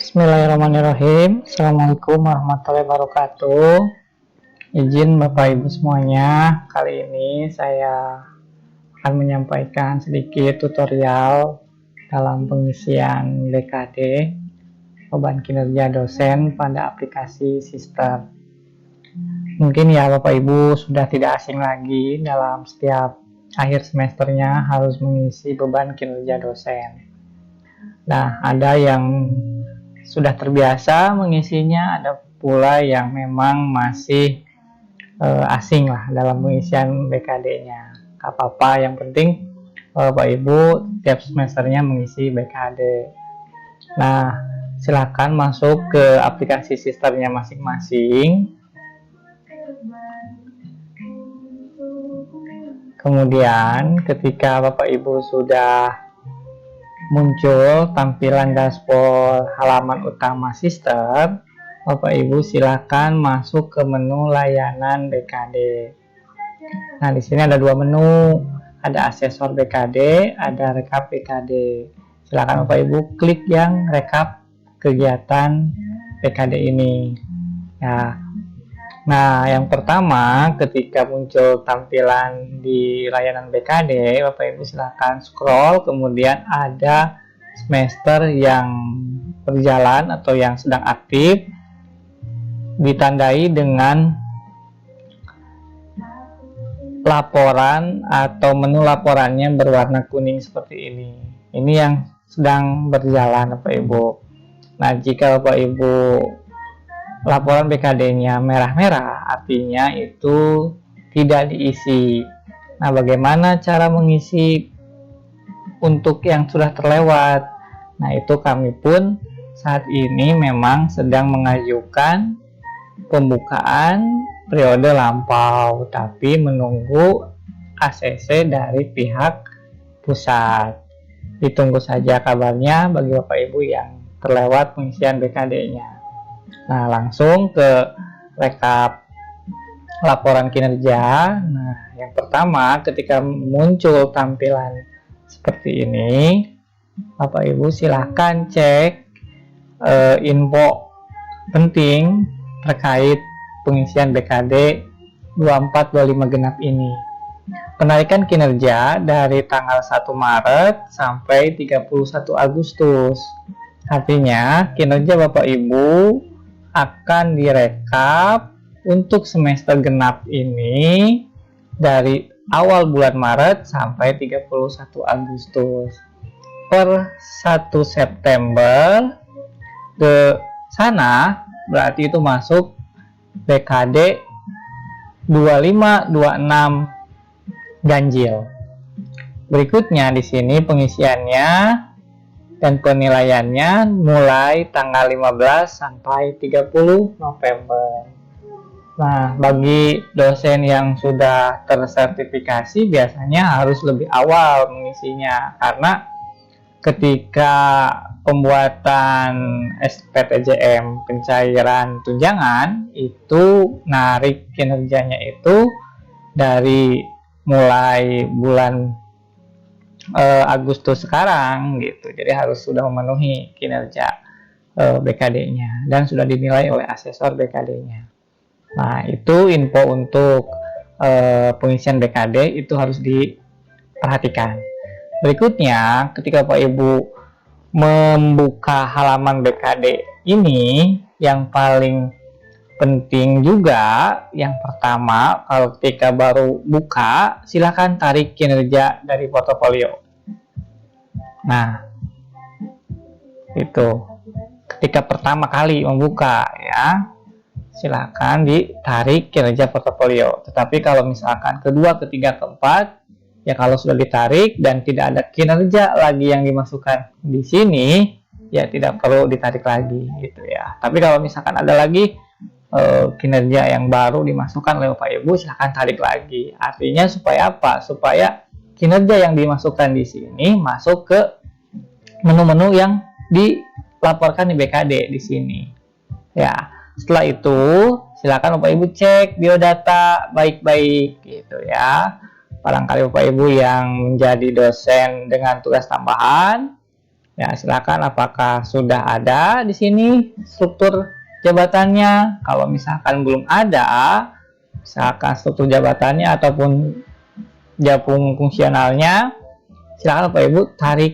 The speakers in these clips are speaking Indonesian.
Bismillahirrahmanirrahim. Assalamualaikum warahmatullahi wabarakatuh. Izin Bapak Ibu semuanya, kali ini saya akan menyampaikan sedikit tutorial dalam pengisian BKD beban kinerja dosen pada aplikasi Sister. Mungkin ya Bapak Ibu sudah tidak asing lagi dalam setiap akhir semesternya harus mengisi beban kinerja dosen. Nah, ada yang sudah terbiasa mengisinya, ada pula yang memang masih asing lah dalam pengisian BKD-nya. Gak apa-apa, yang penting Bapak Ibu tiap semesternya mengisi BKD. Nah, silakan masuk ke aplikasi Sisternya masing-masing. Kemudian ketika Bapak Ibu sudah muncul tampilan dashboard halaman utama Sister, Bapak Ibu silakan masuk ke menu layanan BKD. Nah, di sini ada dua menu, ada asesor BKD, ada rekap BKD. Silakan Bapak Ibu klik yang rekap kegiatan BKD ini. Ya. Nah, yang pertama ketika muncul tampilan di layanan BKD, Bapak Ibu silakan scroll, kemudian ada semester yang berjalan atau yang sedang aktif, ditandai dengan laporan atau menu laporannya berwarna kuning seperti ini. Ini yang sedang berjalan Bapak Ibu. Nah, jika Bapak Ibu laporan BKD-nya merah-merah, artinya itu tidak diisi. Nah, bagaimana cara mengisi untuk yang sudah terlewat? Nah, itu kami pun saat ini memang sedang mengajukan pembukaan periode lampau, tapi menunggu ACC dari pihak pusat. Ditunggu saja kabarnya bagi Bapak Ibu yang terlewat pengisian BKD-nya. Nah, langsung ke rekap laporan kinerja. Nah, yang pertama ketika muncul tampilan seperti ini, Bapak Ibu silahkan cek info penting terkait pengisian BKD 24-25 genap ini. Penarikan kinerja dari tanggal 1 Maret sampai 31 Agustus. Artinya kinerja Bapak Ibu akan direkap untuk semester genap ini dari awal bulan Maret sampai 31 Agustus. Per 1 September ke sana berarti itu masuk BKD 25-26 ganjil. Berikutnya di sini pengisiannya dan penilaiannya mulai tanggal 15 sampai 30 November. Nah, bagi dosen yang sudah tersertifikasi biasanya harus lebih awal mengisinya, karena ketika pembuatan SPTJM pencairan tunjangan itu narik kinerjanya itu dari mulai bulan Agustus sekarang gitu, jadi harus sudah memenuhi kinerja BKD-nya dan sudah dinilai oleh asesor BKD-nya. Nah, itu info untuk pengisian BKD itu harus diperhatikan. Berikutnya, ketika Bapak Ibu membuka halaman BKD ini, yang paling penting juga yang pertama, kalau ketika baru buka silakan tarik kinerja dari portofolio. Nah, itu ketika pertama kali membuka ya, silakan ditarik kinerja portofolio. Tetapi kalau misalkan kedua, ketiga, keempat, ya kalau sudah ditarik dan tidak ada kinerja lagi yang dimasukkan di sini, ya tidak perlu ditarik lagi gitu ya. Tapi kalau misalkan ada lagi kinerja yang baru dimasukkan oleh Bapak Ibu, silahkan tarik lagi. Artinya supaya apa? Supaya kinerja yang dimasukkan di sini masuk ke menu-menu yang dilaporkan di BKD di sini. Ya, setelah itu silakan Bapak Ibu cek biodata baik-baik gitu ya. Barangkali Bapak Ibu yang menjadi dosen dengan tugas tambahan Ya, silakan apakah sudah ada di sini struktur jabatannya. Kalau misalkan belum ada, misalkan struktur jabatannya ataupun japung fungsionalnya, silakan Bapak Ibu tarik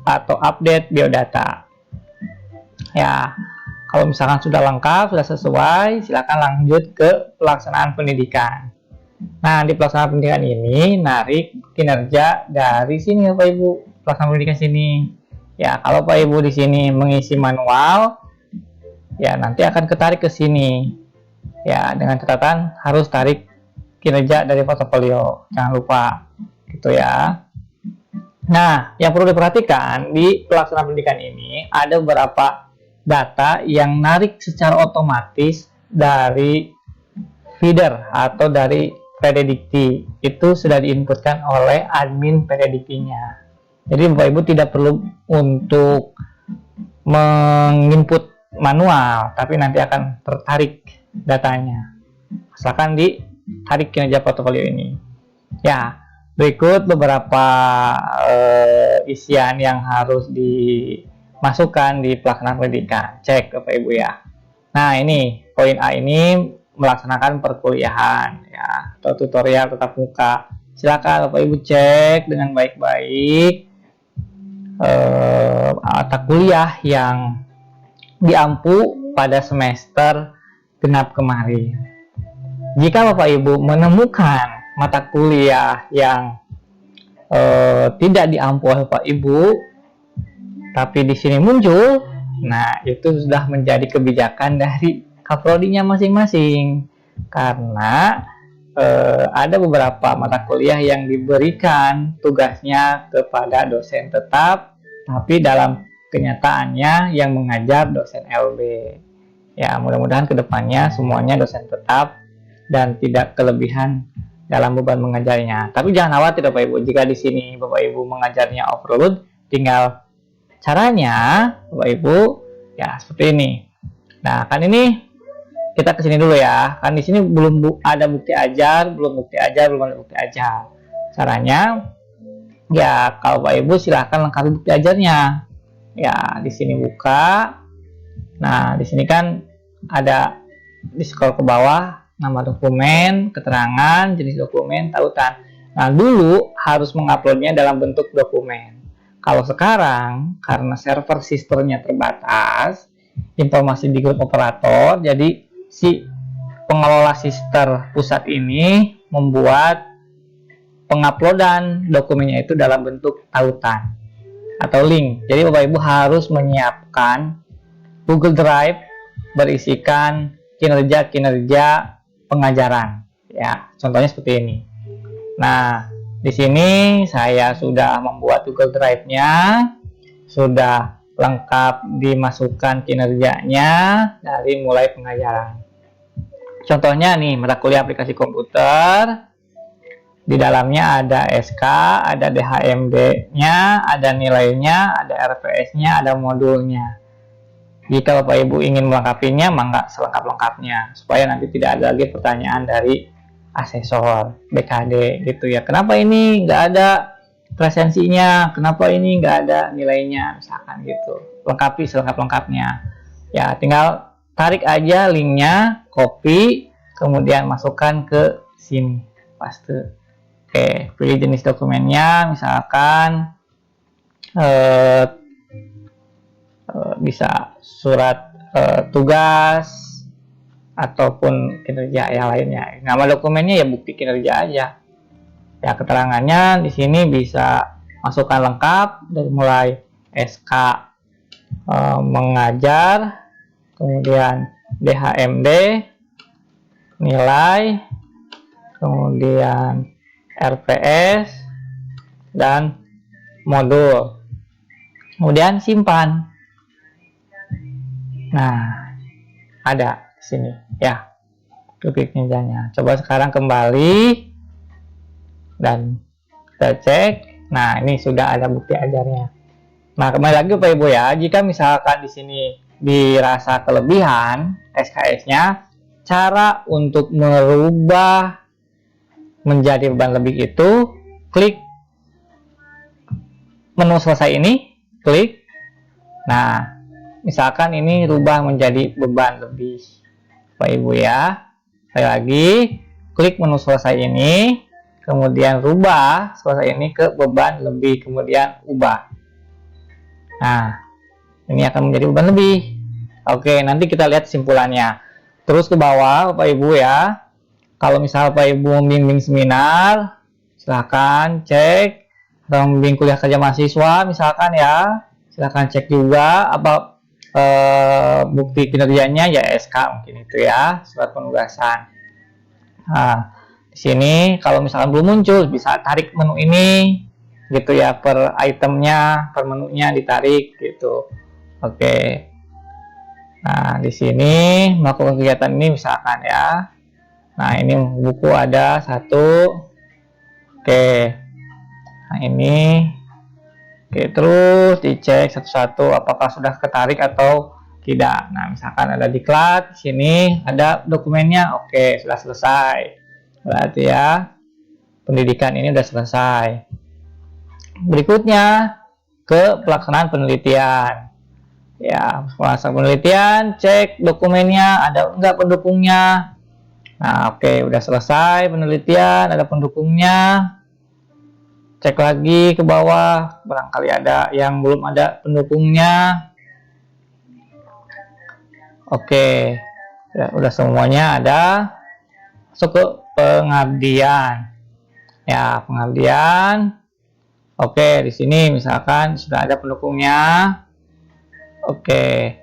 atau update biodata. Ya, kalau misalkan sudah lengkap, sudah sesuai, silakan lanjut ke pelaksanaan pendidikan. Nah, di pelaksanaan pendidikan ini narik kinerja dari sini Bapak Ibu, pelaksanaan pendidikan sini. Ya, kalau Bapak Ibu di sini mengisi manual, ya nanti akan ketarik ke sini. Ya, dengan catatan harus tarik kinerja dari portofolio. Jangan lupa gitu ya. Nah, yang perlu diperhatikan di pelaksanaan pendidikan ini ada beberapa data yang narik secara otomatis dari feeder atau dari Predikti. Itu sudah diinputkan oleh admin Prediktinya. Jadi Bapak Ibu tidak perlu untuk menginput manual, tapi nanti akan tertarik datanya. Asalkan ditarik kinerja portofolio ini. Ya, berikut beberapa isian yang harus dimasukkan di pelaksanaan pendidikan. Cek Bapak Ibu ya. Nah, ini poin A ini melaksanakan perkuliahan ya, atau tutorial tatap muka. Silakan Bapak Ibu cek dengan baik-baik mata kuliah yang diampu pada semester genap kemarin. Jika Bapak Ibu menemukan mata kuliah yang tidak diampu oleh Bapak Ibu, tapi di sini muncul, nah itu sudah menjadi kebijakan dari kaprodinya masing-masing, karena ada beberapa mata kuliah yang diberikan tugasnya kepada dosen tetap, tapi dalam kenyataannya yang mengajar dosen LB. Ya, mudah-mudahan kedepannya semuanya dosen tetap dan tidak kelebihan dalam beban mengajarnya. Tapi jangan khawatir Bapak Ibu, jika di sini Bapak Ibu mengajarnya overload, tinggal caranya Bapak Ibu ya seperti ini. Nah, kan ini kita kesini dulu ya. Kan di sini belum ada bukti ajar, belum ada bukti ajar. Caranya ya kalau Bapak Ibu silahkan lengkapi bukti ajarnya. Ya, di sini buka. Nah, di sini kan ada di scroll ke bawah nama dokumen, keterangan, jenis dokumen, tautan. Nah, dulu harus menguploadnya dalam bentuk dokumen. Kalau sekarang karena server sistemnya terbatas, informasi di grup operator, jadi si pengelola sister pusat ini membuat penguploadan dokumennya itu dalam bentuk tautan atau link. Jadi Bapak Ibu harus menyiapkan Google Drive berisikan kinerja pengajaran. Ya, contohnya seperti ini. Nah, di sini saya sudah membuat Google Drive-nya, sudah lengkap dimasukkan kinerjanya dari mulai pengajaran. Contohnya nih, mata kuliah aplikasi komputer. Di dalamnya ada SK, ada DHMD-nya, ada nilainya, ada RPS-nya, ada modulnya. Jika Bapak Ibu ingin melengkapinya, maka selengkap-lengkapnya, supaya nanti tidak ada lagi pertanyaan dari asesor BKD gitu ya. Kenapa ini nggak ada presensinya? Kenapa ini nggak ada nilainya? Misalkan gitu. Lengkapi selengkap-lengkapnya. Ya, tinggal tarik aja linknya, copy, kemudian masukkan ke sini. Paste. Oke, pilih jenis dokumennya, misalkan bisa surat tugas ataupun kinerja yang lainnya. Nama dokumennya ya bukti kinerja aja. Ya, keterangannya di sini bisa masukkan lengkap dari mulai SK mengajar, kemudian DHMD, nilai, kemudian RPS dan modul. Kemudian simpan. Nah, ada di sini ya klik kinerjanya. Coba sekarang kembali dan kita cek. Nah, ini sudah ada bukti ajarnya. Nah, kembali lagi Bapak Ibu ya, jika misalkan di sini dirasa kelebihan SKS-nya, cara untuk merubah menjadi beban lebih itu klik menu selesai ini, klik. Nah, misalkan ini rubah menjadi beban lebih, Bapak Ibu ya. Sekali lagi, klik menu selesai ini, kemudian rubah selesai ini ke beban lebih, kemudian ubah. Nah, ini akan menjadi beban lebih. Oke, nanti kita lihat kesimpulannya. Terus ke bawah, Bapak Ibu ya. Kalau misal Bapak Ibu membimbing seminar, silahkan cek. Atau membimbing kuliah kerja mahasiswa, misalkan ya, silahkan cek juga apa bukti kinerjanya, ya SK mungkin itu ya, surat penugasan. Nah, di sini kalau misalkan belum muncul, bisa tarik menu ini, gitu ya, per itemnya, per menunya ditarik gitu. Oke. Nah, di sini melakukan kegiatan ini misalkan ya. Nah, ini buku ada 1. Oke. Nah, ini. Oke, terus dicek satu-satu apakah sudah ketarik atau tidak. Nah, misalkan ada diklat, di sini ada dokumennya. Oke, sudah selesai. Berarti ya, pendidikan ini sudah selesai. Berikutnya ke pelaksanaan penelitian. Ya, pelaksanaan penelitian, cek dokumennya ada enggak pendukungnya. Nah, oke, udah selesai penelitian, ada pendukungnya. Cek lagi ke bawah, barangkali ada yang belum ada pendukungnya. Oke, ya, udah semuanya ada. Masuk ke pengabdian. Ya, pengabdian. Oke, di sini misalkan sudah ada pendukungnya. Oke.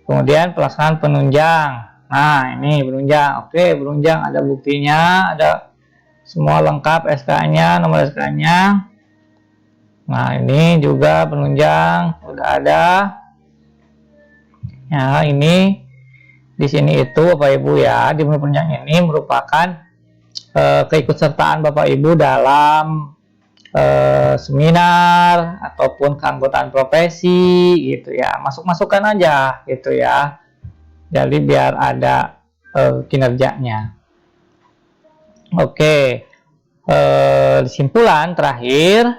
Kemudian pelaksanaan penunjang. Nah, ini penunjang. Oke, penunjang ada buktinya, ada semua lengkap SK-nya, nomor SK-nya. Nah, ini juga penunjang udah ada. Ya, ini di sini itu Bapak Ibu ya, di menu penunjang ini merupakan keikutsertaan Bapak Ibu dalam seminar ataupun keanggotaan profesi gitu ya. Masuk-masukkan aja gitu ya. Jadi biar ada kinerjanya. Oke, kesimpulan terakhir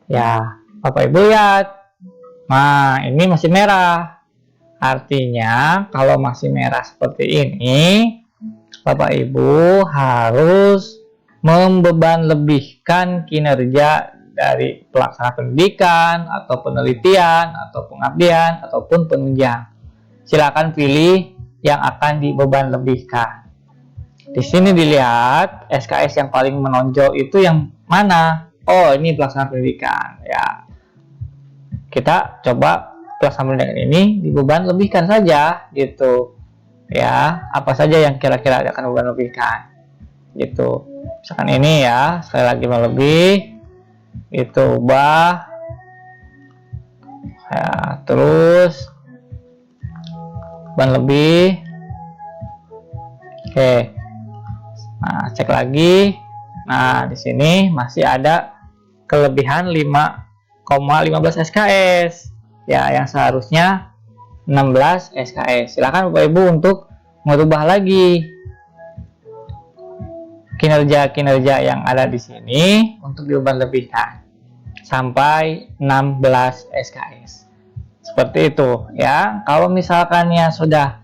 ya, Bapak Ibu lihat. Nah, ini masih merah. Artinya kalau masih merah seperti ini, Bapak Ibu harus membeban lebihkan kinerja dari pelaksana pendidikan atau penelitian atau pengabdian ataupun penunjang. Silakan pilih yang akan dibeban lebihkan. Di sini dilihat SKS yang paling menonjol itu yang mana? Oh, ini pelaksanaan pendidikan ya. Kita coba pelaksanaan pendidikan ini dibeban lebihkan saja gitu. Ya, apa saja yang kira-kira akan beban lebihkan. Gitu. Misalkan ini ya, sekali lagi lebih itu ubah. Ya, terus beban lebih. Oke. Nah, cek lagi. Nah, di sini masih ada kelebihan 5,15 SKS. Ya, yang seharusnya 16 SKS. Silakan Bapak Ibu untuk merubah lagi kinerja-kinerja yang ada di sini untuk dibeban lebihkan sampai 16 SKS. Seperti itu ya. Kalau misalkannya sudah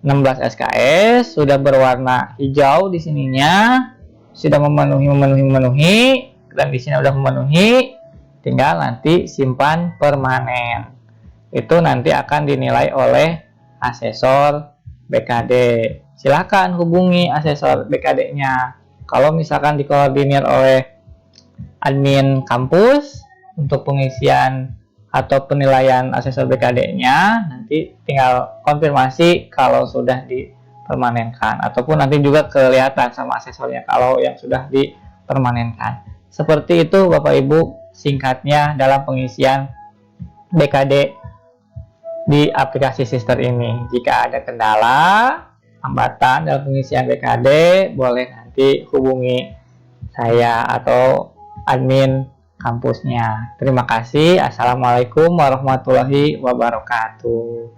16 SKS, sudah berwarna hijau di sininya, sudah memenuhi, dan di sini sudah memenuhi, tinggal nanti simpan permanen. Itu nanti akan dinilai oleh asesor BKD. Silakan hubungi asesor BKD-nya. Kalau misalkan dikoordinir oleh admin kampus untuk pengisian atau penilaian asesor BKD-nya, nanti tinggal konfirmasi kalau sudah dipermanenkan, ataupun nanti juga kelihatan sama asesornya kalau yang sudah dipermanenkan. Seperti itu Bapak Ibu singkatnya dalam pengisian BKD di aplikasi Sister ini. Jika ada kendala, hambatan dalam pengisian BKD, boleh nanti hubungi saya atau admin kampusnya. Terima kasih. Assalamualaikum warahmatullahi wabarakatuh.